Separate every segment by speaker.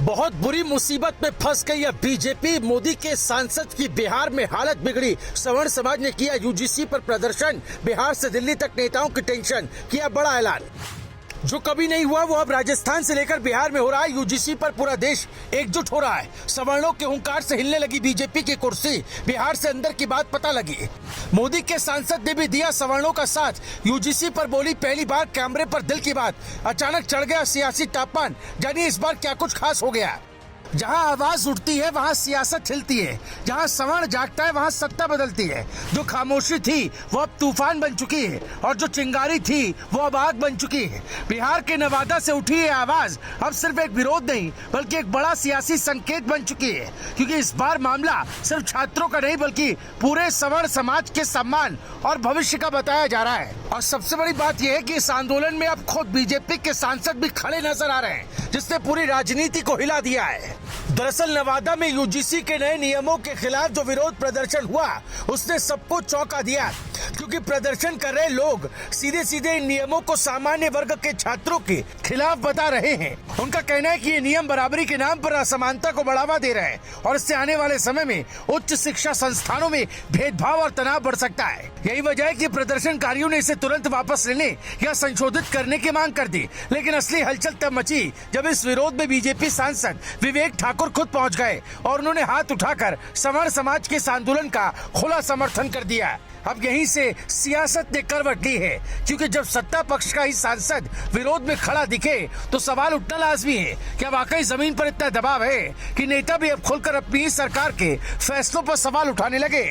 Speaker 1: बहुत बुरी मुसीबत में फंस गई है बीजेपी। मोदी के सांसद की बिहार में हालत बिगड़ी। सवर्ण समाज ने किया यूजीसी पर प्रदर्शन। बिहार से दिल्ली तक नेताओं की टेंशन, किया बड़ा ऐलान। जो कभी नहीं हुआ वो अब राजस्थान से लेकर बिहार में हो रहा है। यूजीसी पर पूरा देश एकजुट हो रहा है। सवर्णों के हुंकार से हिलने लगी बीजेपी की कुर्सी। बिहार से अंदर की बात पता लगी। मोदी के सांसद ने भी दिया सवर्णों का साथ। यूजीसी पर बोली पहली बार कैमरे पर दिल की बात। अचानक चढ़ गया सियासी तापमान। जानिए इस बार क्या कुछ खास हो गया। जहां आवाज उठती है वहां सियासत हिलती है। जहां सवर्ण जागता है वहां सत्ता बदलती है। जो खामोशी थी वो अब तूफान बन चुकी है और जो चिंगारी थी वो अब आग बन चुकी है। बिहार के नवादा से उठी ये आवाज अब सिर्फ एक विरोध नहीं बल्कि एक बड़ा सियासी संकेत बन चुकी है, क्योंकि इस बार मामला सिर्फ छात्रों का नहीं बल्कि पूरे सवर्ण समाज के सम्मान और भविष्य का बताया जा रहा है। और सबसे बड़ी बात यह है कि इस आंदोलन में अब खुद बीजेपी के सांसद भी खड़े नजर आ रहे हैं, जिसने पूरी राजनीति को हिला दिया है। दरअसल नवादा में यूजीसी के नए नियमों के खिलाफ जो विरोध प्रदर्शन हुआ उसने सबको चौंका दिया, क्योंकि प्रदर्शन कर रहे लोग सीधे सीधे इन नियमों को सामान्य वर्ग के छात्रों के खिलाफ बता रहे हैं। उनका कहना है कि ये नियम बराबरी के नाम पर असमानता को बढ़ावा दे रहे हैं और इससे आने वाले समय में उच्च शिक्षा संस्थानों में भेदभाव और तनाव बढ़ सकता है। यही वजह है कि प्रदर्शनकारियों ने इसे तुरंत वापस लेने या संशोधित करने की मांग कर दी। लेकिन असली हलचल तब मची जब इस विरोध में बीजेपी सांसद विवेक ठाकुर खुद पहुंच गए और उन्होंने हाथ उठाकर सवर्ण समाज के इस आंदोलन का खुला समर्थन कर दिया। अब यहीं से सियासत ने करवट ली है, क्योंकि जब सत्ता पक्ष का ही सांसद विरोध में खड़ा दिखे तो सवाल उठना लाजमी है, क्या वाकई जमीन पर इतना दबाव है कि नेता भी अब खुलकर अपनी सरकार के फैसलों पर सवाल उठाने लगे।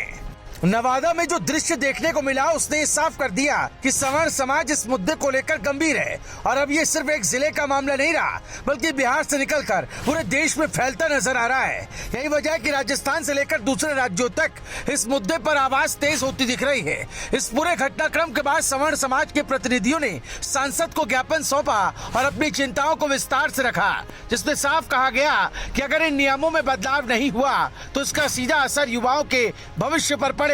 Speaker 1: नवादा में जो दृश्य देखने को मिला उसने साफ कर दिया कि सवर्ण समाज इस मुद्दे को लेकर गंभीर है और अब ये सिर्फ एक जिले का मामला नहीं रहा बल्कि बिहार से निकलकर पूरे देश में फैलता नजर आ रहा है। यही वजह है कि राजस्थान से लेकर दूसरे राज्यों तक इस मुद्दे पर आवाज तेज होती दिख रही है। इस पूरे घटनाक्रम के बाद सवर्ण समाज के प्रतिनिधियों ने सांसद को ज्ञापन सौंपा और अपनी चिंताओं को विस्तार से रखा, जिसमें साफ कहा गया कि अगर इन नियमों में बदलाव नहीं हुआ तो इसका सीधा असर युवाओं के भविष्य पर पड़ेगा।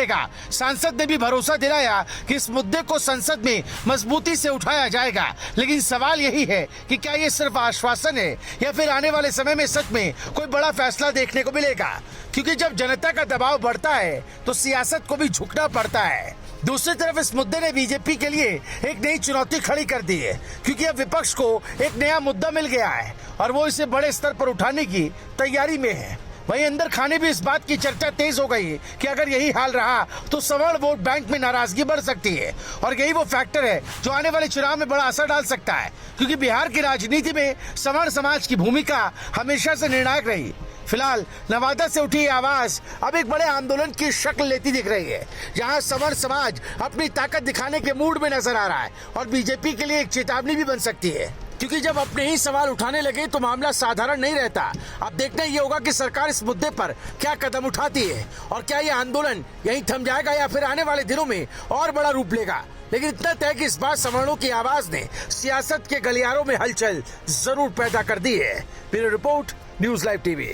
Speaker 1: सांसद ने भी भरोसा दिलाया कि इस मुद्दे को संसद में मजबूती से उठाया जाएगा। लेकिन सवाल यही है कि क्या ये सिर्फ आश्वासन है या फिर आने वाले समय में सच में कोई बड़ा फैसला देखने को मिलेगा, क्योंकि जब जनता का दबाव बढ़ता है तो सियासत को भी झुकना पड़ता है। दूसरी तरफ इस मुद्दे ने बीजेपी के लिए एक नई चुनौती खड़ी कर दी है, क्योंकि अब विपक्ष को एक नया मुद्दा मिल गया है और वो इसे बड़े स्तर पर उठाने की तैयारी में है। वहीं अंदर खाने भी इस बात की चर्चा तेज हो गई है कि अगर यही हाल रहा तो सवर्ण वोट बैंक में नाराजगी बढ़ सकती है और यही वो फैक्टर है जो आने वाले चुनाव में बड़ा असर डाल सकता है, क्योंकि बिहार की राजनीति में सवर्ण समाज की भूमिका हमेशा से निर्णायक रही। फिलहाल नवादा से उठी आवाज अब एक बड़े आंदोलन की शक्ल लेती दिख रही है, जहां सवर्ण समाज अपनी ताकत दिखाने के मूड में नजर आ रहा है और बीजेपी के लिए एक चेतावनी भी बन सकती है, क्योंकि जब अपने ही सवाल उठाने लगे तो मामला साधारण नहीं रहता। अब देखना ये होगा कि सरकार इस मुद्दे पर क्या कदम उठाती है और क्या ये आंदोलन यहीं थम जाएगा या फिर आने वाले दिनों में और बड़ा रूप लेगा। लेकिन इतना तय कि इस बार सवर्णों की आवाज ने सियासत के गलियारों में हलचल जरूर पैदा कर दी है। Bureau report, news live TV.